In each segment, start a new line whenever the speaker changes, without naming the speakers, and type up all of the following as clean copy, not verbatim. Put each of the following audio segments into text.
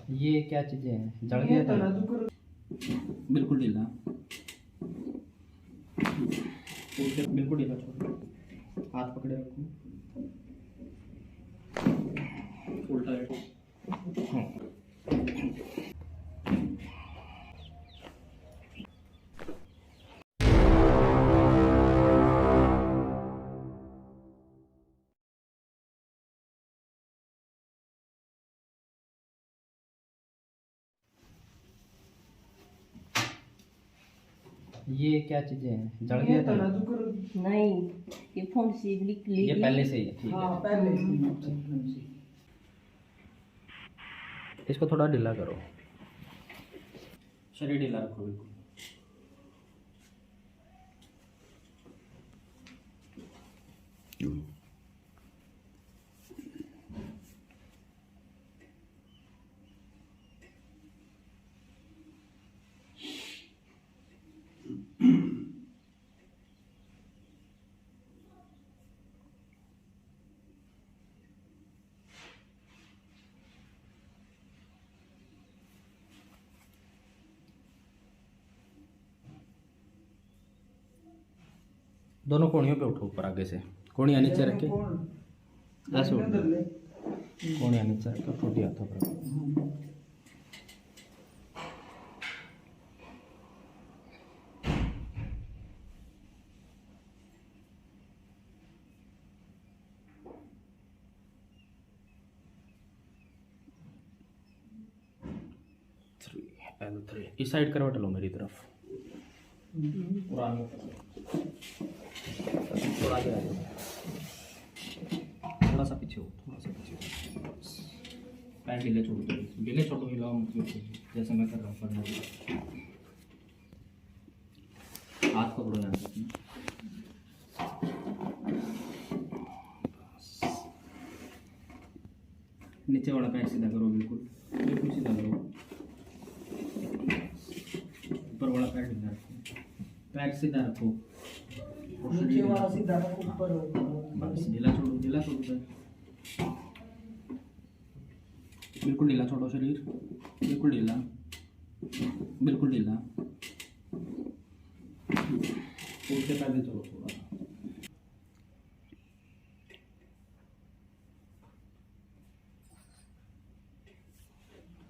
ये क्या चीजें हैं? जल गया था। बिल्कुल ढीला। बिल्कुल ढीला छोड़ो। हाथ पकड़े रखो। उल्टा लेटो। ये क्या चीजें हैं? जल गया था।
नहीं, ये फोन से निकली।
ये पहले से ही है, ठीक है।
हाँ, पहले से।
इसको थोड़ा ढीला करो। शरीर ढीला रखो बिल्कुल। दोनों कोणियों पे उठो ऊपर आगे से। कोणियाँ नीचे रखे ऐसे उठो। कोणियाँ नीचे रखो, छोटी हाथों पर। L3 इस साइड करवट लो मेरी तरफ। पुरानी थोड़ा आगे आ जाओ। थोड़ा सा पीछे हो, थोड़ा सा पीछे हो। पैर ढीले छोड़ दो, ढीले छोड़ो, हिलाओ मत बिल्कुल, जैसे मैं कर रहा हूँ करना। हाथ पकड़ो यहाँ से। नीचे वाला पैर सीधा करो, बिल्कुल बिल्कुल सीधा करो। ऊपर वाला पैर ढीला रखो, पैर सीधा रखो।
नीचे वाला सीधा रखो, ऊपर
बस ढीला छोड़ो, ढीला छोड़ो पैर। बिल्कुल ढीला छोड़ो शरीर, बिल्कुल ढीला, बिल्कुल ढीला। उल्टे पैर भी चलो थोड़ा।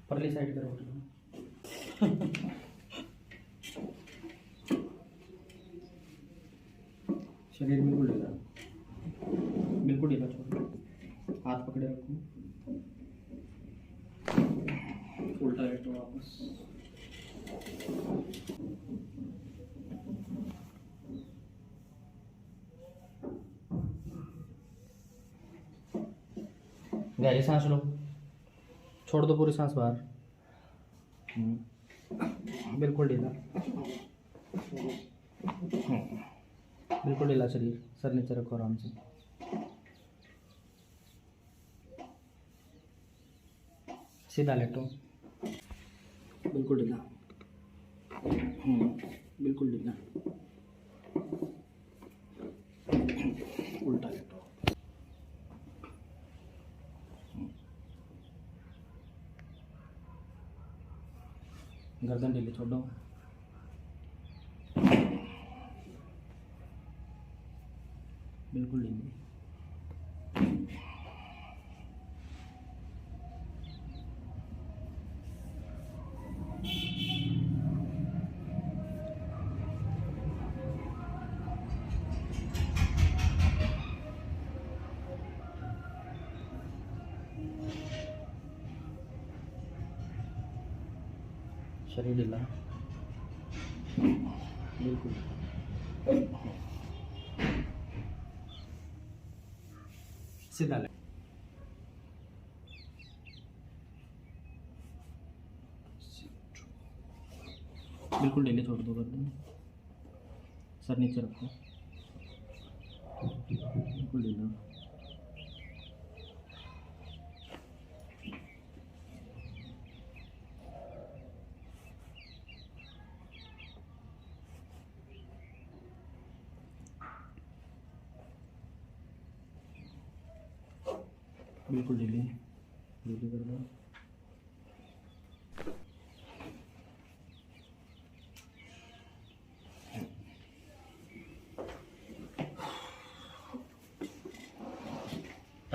परली साइड करो। शरीर बिल्कुल ढीला, बिल्कुल ढीला छोड़ो। हाथ पकड़े रखो। उल्टा लेटो वापस। गहरी सांस लो, छोड़ दो पूरी सांस बाहर। बिल्कुल ढीला। बिल्कुल ढीला शरीर, सर नीचे रखो आराम से। सीधा लेटो, बिल्कुल ढीला। बिल्कुल ढीला। उल्टा लेटो। गर्दन ढीली छोड़ो। बिल्कुल ढीली। शरीर ढीला, बिल्कुल सीधा ले। बिल्कुल ढीले छोड़ दो गर्दन, सर नीचे रखो। बिल्कुल ढीला। बिल्कुल ढीली, ढीली कर दो।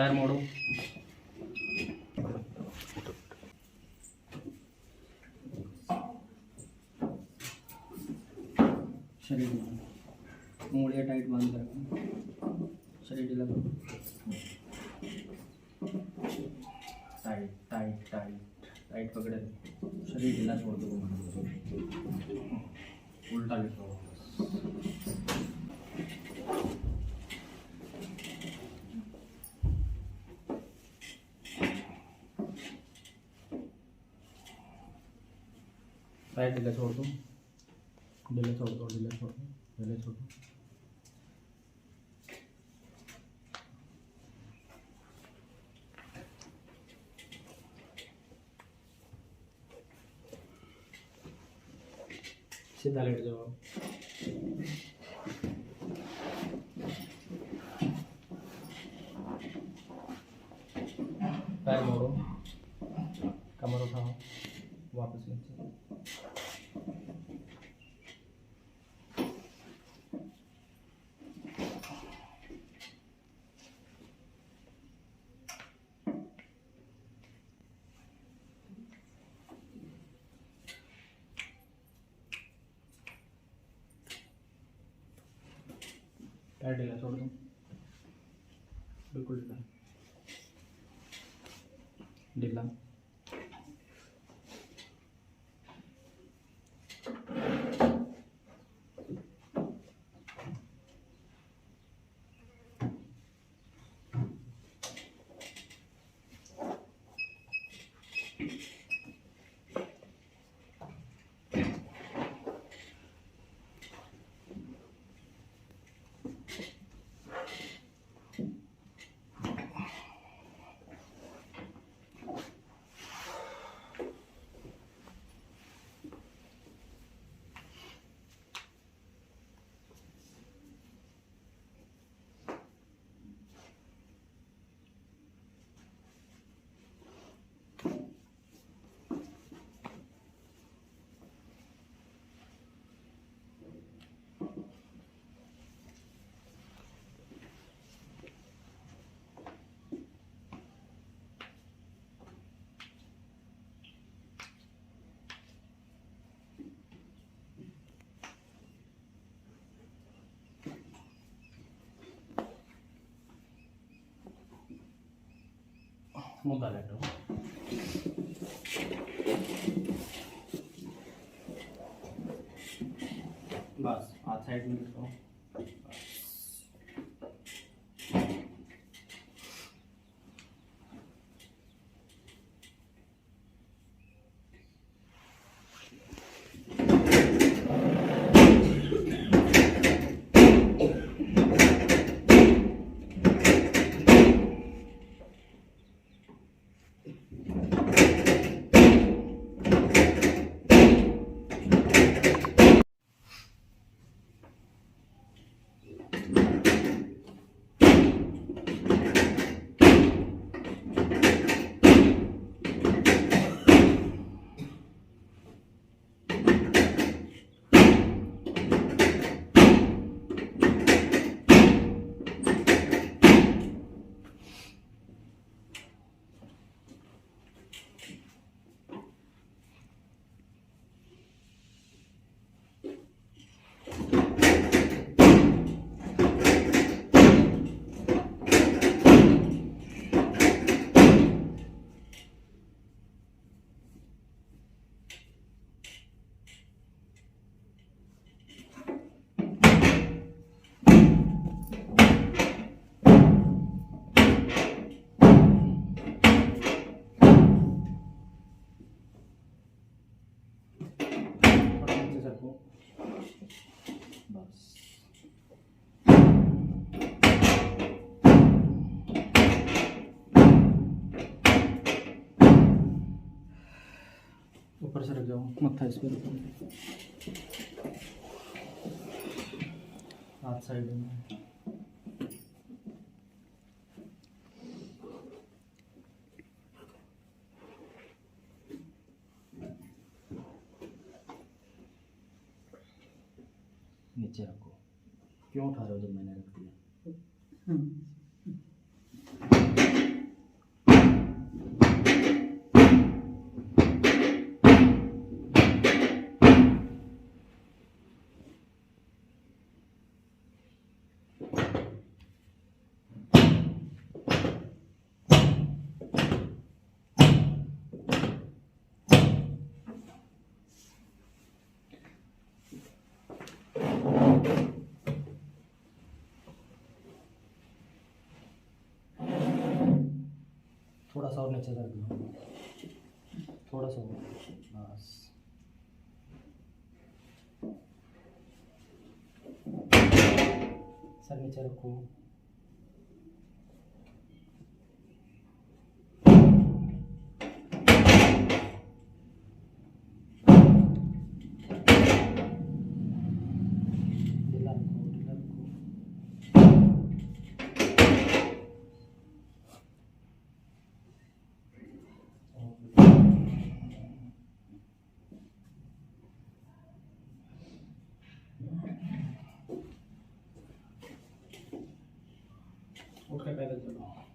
पैर मोड़ो। शरीर उंगलियां टाइट बांध कर रखो, शरीर ढीला करो। टाइट टाइट टाइट टाइट पकड़े रखो, शरीर ढीला छोड़ दो। उल्टा लिखो। पैर ढीला छोड़ दो, ढीला छोड़ दो, ढीला छोड़ दो, ढीला छोड़ दो। सीधा लेट जाओ। पैर मोड़ो, कमर उठाओ, वापस नीचे। पैर ढीला छोड़ दो, बिल्कुल ढीला ढीला। मुद्दा लेटो। बस हाथ साइड में रखो। बस ऊपर से रख जाओ, मत्था इस पर रखो, हाथ साइड में। नीचे रखो। क्यों उठा रहे हो जब मैंने रख दिया? थोड़ा सा और नीचे कर दो, थोड़ा सा और, बस। सर नीचे रखो। ढीला रखो, ढीला रखो। उठ के पैदल चलो।